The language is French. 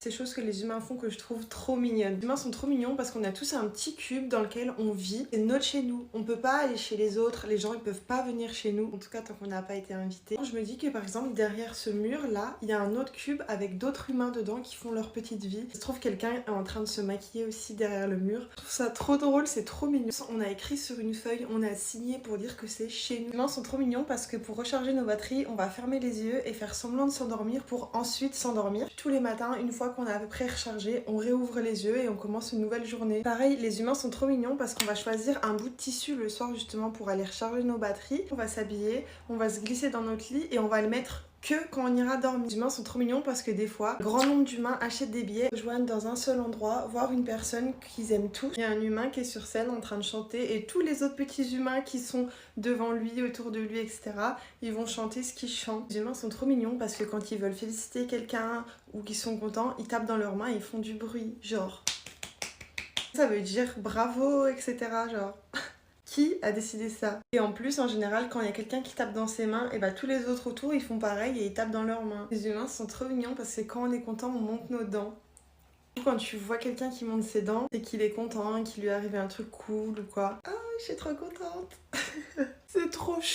Ces choses que les humains font que je trouve trop mignonnes. Les humains sont trop mignons parce qu'on a tous un petit cube dans lequel on vit. C'est notre chez nous. On peut pas aller chez les autres. Les gens ils peuvent pas venir chez nous. En tout cas tant qu'on n'a pas été invité. Je me dis que par exemple derrière ce mur là, il y a un autre cube avec d'autres humains dedans qui font leur petite vie. Je trouve quelqu'un est en train de se maquiller aussi derrière le mur. Je trouve ça trop drôle, c'est trop mignon. On a écrit sur une feuille, on a signé pour dire que c'est chez nous. Les humains sont trop mignons parce que pour recharger nos batteries, on va fermer les yeux et faire semblant de s'endormir pour ensuite s'endormir. Tous les matins, une fois qu'on a à peu près rechargé, on réouvre les yeux et on commence une nouvelle journée. Pareil, les humains sont trop mignons parce qu'on va choisir un bout de tissu le soir justement pour aller recharger nos batteries. On va s'habiller, on va se glisser dans notre lit et on va le mettre que quand on ira dormir. Les humains sont trop mignons parce que des fois, grand nombre d'humains achètent des billets, se joignent dans un seul endroit, voir une personne qu'ils aiment tous. Il y a un humain qui est sur scène en train de chanter et tous les autres petits humains qui sont devant lui, autour de lui, etc. Ils vont chanter ce qu'ils chantent. Les humains sont trop mignons parce que quand ils veulent féliciter quelqu'un ou qu'ils sont contents, ils tapent dans leurs mains et ils font du bruit, genre. Ça veut dire bravo, etc. Genre. Qui a décidé ça? Et en plus, en général, quand il y a quelqu'un qui tape dans ses mains, et bah tous les autres autour, ils font pareil et ils tapent dans leurs mains. Les humains sont trop mignons parce que quand on est content, on monte nos dents. Quand tu vois quelqu'un qui monte ses dents, c'est qu'il est content, qu'il lui est arrivé un truc cool ou quoi. Ah, je suis trop contente. C'est trop chou.